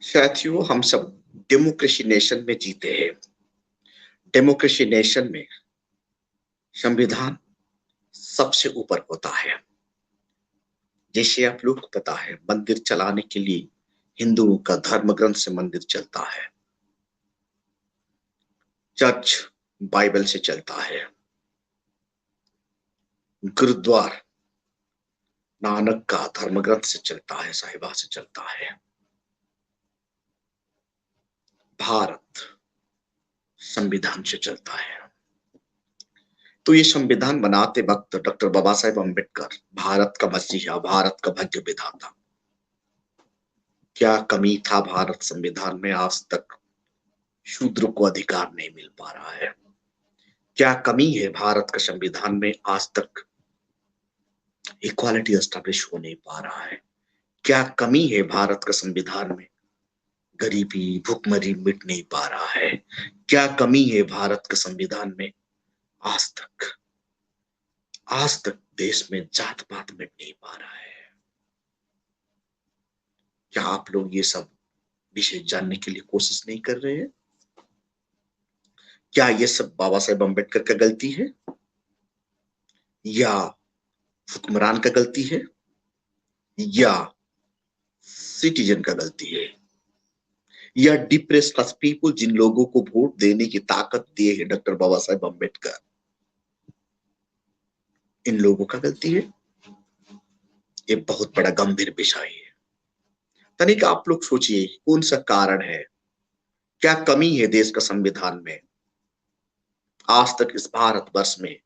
साथियों, हम सब डेमोक्रेसी नेशन में जीते हैं। डेमोक्रेसी नेशन में संविधान सबसे ऊपर होता है। जैसे आप लोग को पता है, मंदिर चलाने के लिए हिंदुओं का धर्म ग्रंथ से मंदिर चलता है, चर्च बाइबल से चलता है, गुरुद्वार नानक का धर्म ग्रंथ से चलता है, साहिबा से चलता है। भारत संविधान से चलता है। तो ये संविधान बनाते वक्त डॉक्टर बाबा साहेब अम्बेडकर भारत का मसीहा, भारत का भाग्य विधाता। क्या कमी था भारत संविधान में? आज तक शूद्र को अधिकार नहीं मिल पा रहा है। क्या कमी है भारत का संविधान में? आज तक इक्वालिटी एस्टैब्लिश हो नहीं पा रहा है। क्या कमी है भारत का संविधान में? गरीबी, भूखमरी मिट नहीं पा रहा है। क्या कमी है भारत के संविधान में? आज तक देश में जात पात मिट नहीं पा रहा है। क्या आप लोग ये सब विषय जानने के लिए कोशिश नहीं कर रहे हैं? क्या ये सब बाबा साहेब अम्बेडकर का गलती है, या हुक्मरान का गलती है, या सिटीजन का गलती है, या डिप्रेस क्लास पीपल जिन लोगों को वोट देने की ताकत दिए है डॉक्टर बाबा साहेब अम्बेडकर, इन लोगों का गलती है? ये बहुत बड़ा गंभीर विषय है। तनिक आप लोग सोचिए, कौन सा कारण है, क्या कमी है देश का संविधान में? आज तक इस भारतवर्ष में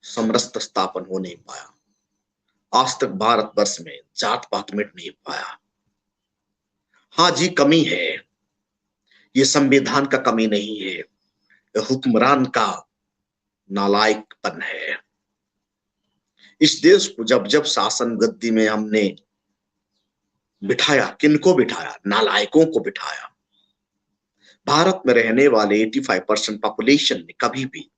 समरसता स्थापन हो नहीं पाया। आज तक भारतवर्ष में जात पात मिट नहीं पाया। हाँ जी, कमी है। ये संविधान का कमी नहीं है, ये हुक्मरान का नालायकपन है। इस देश को जब जब शासन गद्दी में हमने बिठाया, किनको बिठाया? नालायकों को बिठाया। भारत में रहने वाले 85% पॉपुलेशन ने कभी भी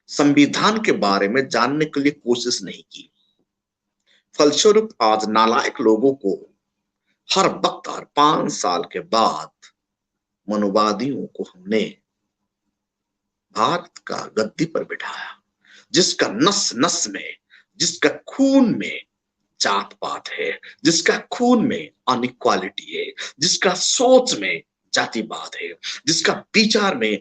संविधान के बारे में जानने के लिए कोशिश नहीं की। फलस्वरूप आज नालायक लोगों को हर वक्त, हर 5 साल के बाद मनुवादियों को हमने भारत का गद्दी पर बिठाया, जिसका नस नस में, जिसका खून में जात पात है, जिसका खून में अनइक्वालिटी है, जिसका सोच में जातिवाद है, जिसका विचार में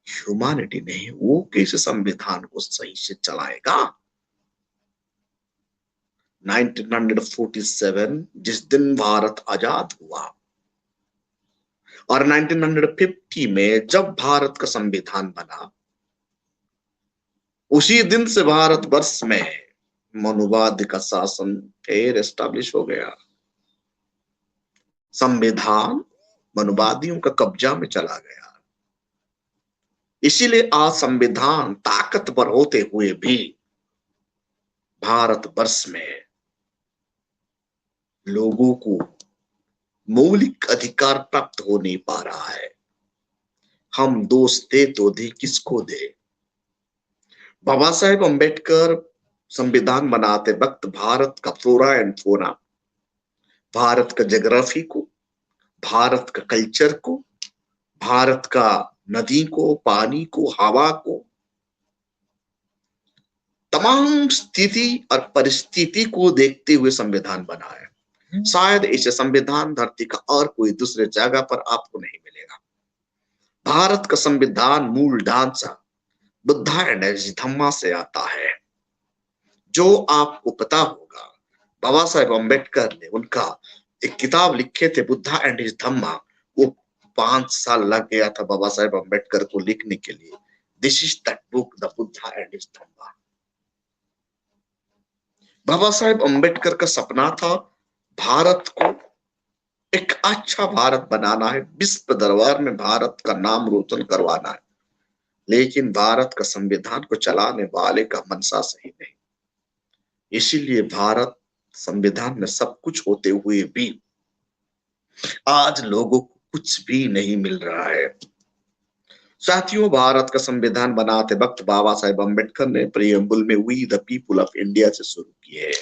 ह्यूमैनिटी नहीं, वो कैसे संविधान को सही से चलाएगा? 1947 जिस दिन भारत आजाद हुआ, और 1950 में जब भारत का संविधान बना, उसी दिन से भारतवर्ष में मनुवाद का शासन फिर एस्टैब्लिश हो गया। संविधान मनुवादियों का कब्जा में चला गया। इसीलिए आज संविधान ताकतवर होते हुए भी भारतवर्ष में लोगों को मौलिक अधिकार प्राप्त हो नहीं पा रहा है। हम दोष दे तो दे किसको दे? बाबा साहेब अम्बेडकर संविधान बनाते वक्त भारत का फ्लोरा एंड फौना, भारत का ज्योग्राफी को, भारत का कल्चर को, भारत का नदी को, पानी को, हवा को, तमाम स्थिति और परिस्थिति को देखते हुए संविधान बना है। शायद ऐसे संविधान धरती का और कोई दूसरे जगह पर आपको नहीं मिलेगा। भारत का संविधान मूल ढांचा बुद्धा एंड हिज धम्मा से आता है। जो आपको पता होगा, बाबा साहेब अम्बेडकर ने उनका एक किताब लिखे थे, बुद्धा एंड हिज धम्मा। वो 5 साल लग गया था बाबा साहेब अम्बेडकर को लिखने के लिए। This is that book, the Buddha and his Dhamma. Baba Saheb Ambedkar का सपना था भारत को एक अच्छा भारत बनाना है, विश्व दरबार में भारत का नाम रोशन करवाना है। लेकिन भारत का संविधान को चलाने वाले का मनसा सही नहीं। इसीलिए भारत संविधान में सब कुछ होते हुए भी आज लोगों को कुछ भी नहीं मिल रहा है। साथियों, भारत का संविधान बनाते वक्त बाबा साहेब अम्बेडकर ने प्रियम्बल में we the people of India से शुरू किए।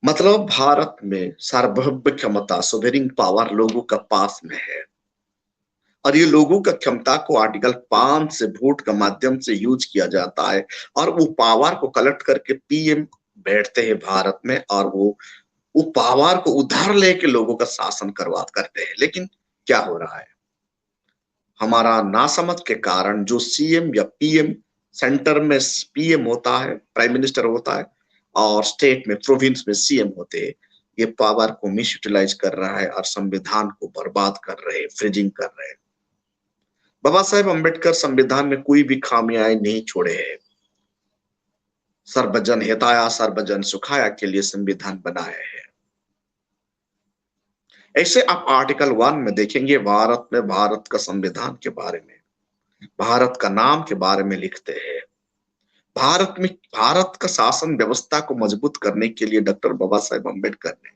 मतलब भारत में सार्वभौमिक क्षमता, सोवेरिंग पावर लोगों का पास में है, और ये लोगों का क्षमता को आर्टिकल 5 से वोट के माध्यम से यूज किया जाता है, और वो पावर को कलेक्ट करके पीएम बैठते हैं भारत में, और वो पावर को उधार लेके लोगों का शासन करवा करते हैं। लेकिन क्या हो रहा है, हमारा नासमझ के कारण जो सीएम या पीएम, सेंटर में पीएम होता है, प्राइम मिनिस्टर होता है, और स्टेट में, प्रोविंस में सीएम होते हैं, ये पावर को मिस यूटिलाइज कर रहा है और संविधान को बर्बाद कर रहे हैं, फ्रीजिंग कर रहे हैं। बाबा साहेब अम्बेडकर संविधान में कोई भी खामियां नहीं छोड़े हैं। सर्वजन हिताया सर्वजन सुखाया के लिए संविधान बनाया है। ऐसे आप आर्टिकल 1 में देखेंगे, भारत में भारत का संविधान के बारे में, भारत का नाम के बारे में लिखते हैं। भारत में भारत का शासन व्यवस्था को मजबूत करने के लिए डॉक्टर बाबा साहेब अम्बेडकर ने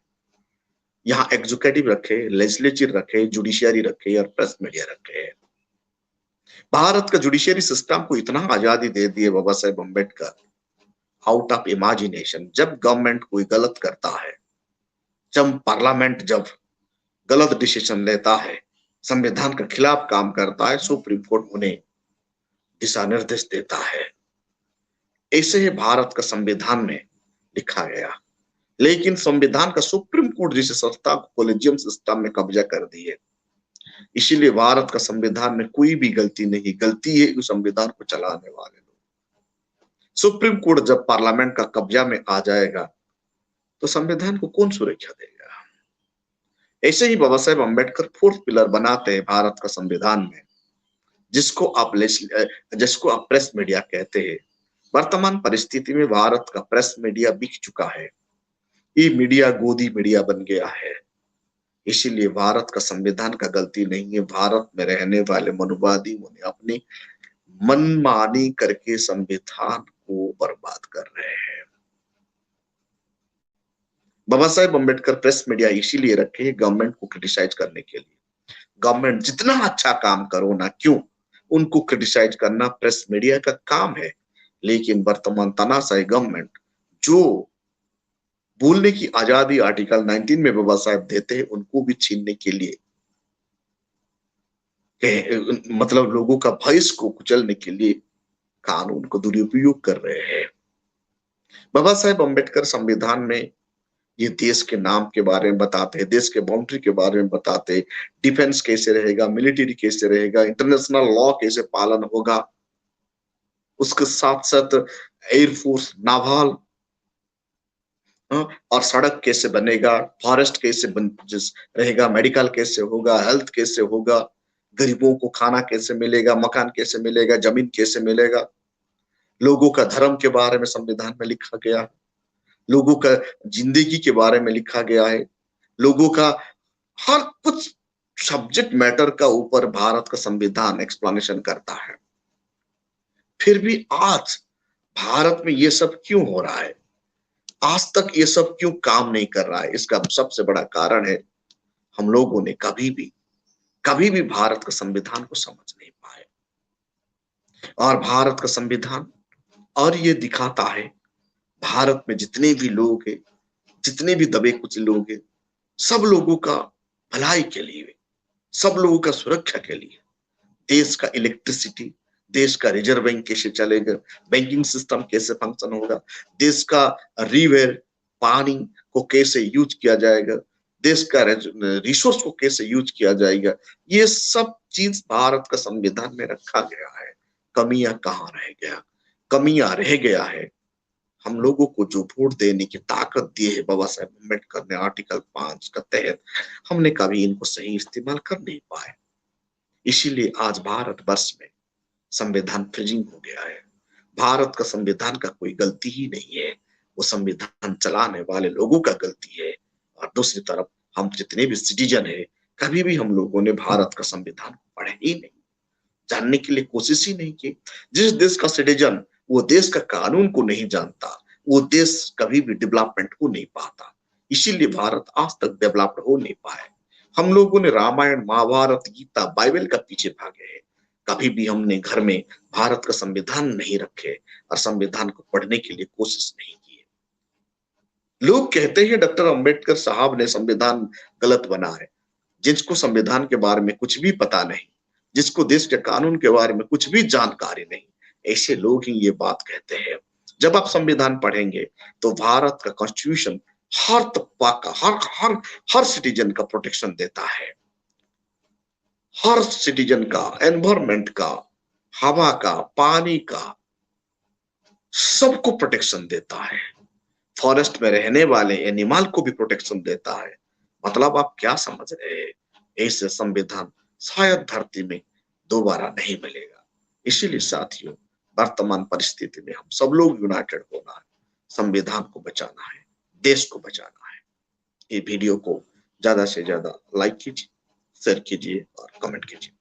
यहाँ एग्जीक्यूटिव रखे, लेजिस्लेचर रखे, जुडिशियरी रखे और प्रेस मीडिया रखे। भारत का जुडिशियरी सिस्टम को इतना आजादी दे दिए बाबा Saheb Ambedkar, out of imagination. जब गवर्नमेंट कोई गलत करता है, जब पार्लियामेंट जब गलत डिसीजन लेता है, संविधान के खिलाफ काम करता है, सुप्रीम कोर्ट उन्हें दिशा निर्देश देता है। ऐसे ही भारत का संविधान में लिखा गया। लेकिन संविधान का सुप्रीम कोर्ट जैसे संस्था को कोलेजियम सिस्टम में कब्जा कर दिए। इसीलिए भारत का संविधान में कोई भी गलती नहीं, गलती है उस संविधान को चलाने वाले लोग। सुप्रीम कोर्ट जब पार्लियामेंट का कब्जा में आ जाएगा तो संविधान को कौन सुरक्षा देगा। ऐसे ही बाबा साहेब अम्बेडकर फोर्थ पिलर बनाते हैं भारत का संविधान में, जिसको आप प्रेस मीडिया कहते हैं। वर्तमान परिस्थिति में भारत का प्रेस मीडिया बिक चुका है, ये मीडिया गोदी मीडिया बन गया है। इसीलिए भारत का संविधान का गलती नहीं है, भारत में रहने वाले मनुवादियों ने अपनी मनमानी करके संविधान को बर्बाद कर रहे हैं। बाबा साहेब अम्बेडकर प्रेस मीडिया इसीलिए रखे हैं गवर्नमेंट को क्रिटिसाइज करने के लिए। गवर्नमेंट जितना अच्छा काम करो ना क्यों, उनको क्रिटिसाइज करना प्रेस मीडिया का काम है। लेकिन वर्तमान तानाशाही गवर्नमेंट जो बोलने की आजादी आर्टिकल 19 में बाबा साहेब देते हैं, उनको भी छीनने के लिए, मतलब लोगों का वॉइस को कुचलने के लिए कानून को दुरुपयोग कर रहे हैं। बाबा साहेब अम्बेडकर संविधान में ये देश के नाम के बारे में बताते हैं, देश के बाउंड्री के बारे में बताते हैं, डिफेंस कैसे रहेगा, मिलिट्री कैसे रहेगा, इंटरनेशनल लॉ कैसे पालन होगा, उसके साथ साथ एयरफोर्स, नाभाल, और सड़क कैसे बनेगा, फॉरेस्ट कैसे रहेगा, मेडिकल कैसे होगा, हेल्थ कैसे होगा, गरीबों को खाना कैसे मिलेगा, मकान कैसे मिलेगा, जमीन कैसे मिलेगा। लोगों का धर्म के बारे में संविधान में लिखा गया है, लोगों का जिंदगी के बारे में लिखा गया है, लोगों का हर कुछ सब्जेक्ट मैटर का ऊपर भारत का संविधान एक्सप्लेनेशन करता है। फिर भी आज भारत में ये सब क्यों हो रहा है, आज तक ये सब क्यों काम नहीं कर रहा है? इसका सबसे बड़ा कारण है, हम लोगों ने कभी भी भारत का संविधान को समझ नहीं पाए। और भारत का संविधान और ये दिखाता है, भारत में जितने भी लोग हैं, जितने भी दबे कुचले लोग हैं, सब लोगों का भलाई के लिए, सब लोगों का सुरक्षा के लिए, देश का इलेक्ट्रिसिटी, देश का रिजर्व बैंक कैसे चलेगा, बैंकिंग सिस्टम कैसे फंक्शन होगा, देश का रिवर, पानी को कैसे यूज किया जाएगा, देश का रिसोर्स को कैसे यूज किया जाएगा, ये सब चीज भारत का संविधान में रखा गया है। कमियां कहाँ रह गया, कमियां रह गया है। हम लोगों को जो वोट देने की ताकत दी है बाबा साहेब अम्बेडकर ने आर्टिकल 5 का तहत, हमने कभी इनको सही इस्तेमाल कर नहीं पाए। इसीलिए आज भारत वर्ष में संविधान फ्रीजिंग हो गया है। भारत का संविधान का कोई गलती ही नहीं है, वो संविधान चलाने वाले लोगों का गलती है। और दूसरी तरफ हम जितने भी सिटीजन है, कभी भी हम लोगों ने भारत का संविधान पढ़े ही नहीं, जानने के लिए कोशिश ही नहीं की। जिस देश का सिटीजन वो देश का कानून को नहीं जानता, वो देश कभी भी डेवलपमेंट हो नहीं पाता। इसीलिए भारत आज तक डेवलप्ड हो नहीं पाए। हम लोगों ने रामायण, महाभारत, गीता, बाइबल का पीछे भागे हैं, कभी भी हमने घर में भारत का संविधान नहीं रखे और संविधान को पढ़ने के लिए कोशिश नहीं की। लोग कहते हैं डॉक्टर अंबेडकर साहब ने संविधान गलत बना है। जिसको संविधान के बारे में कुछ भी पता नहीं, जिसको देश के कानून के बारे में कुछ भी जानकारी नहीं, ऐसे लोग ही ये बात कहते हैं। जब आप संविधान पढ़ेंगे तो भारत का कॉन्स्टिट्यूशन हर तबका का, हर हर हर सिटीजन का प्रोटेक्शन देता है। हर सिटीजन का, एनवायरमेंट का, हवा का, पानी का, सबको प्रोटेक्शन देता है। फॉरेस्ट में रहने वाले एनिमल को भी प्रोटेक्शन देता है। मतलब आप क्या समझ रहे हैं? ऐसे संविधान शायद धरती में दोबारा नहीं मिलेगा। इसीलिए साथियों, वर्तमान परिस्थिति में हम सब लोग यूनाइटेड होना है, संविधान को बचाना है, देश को बचाना है। ये वीडियो को ज्यादा से ज्यादा लाइक कीजिए, शेयर कीजिए और कमेंट कीजिए।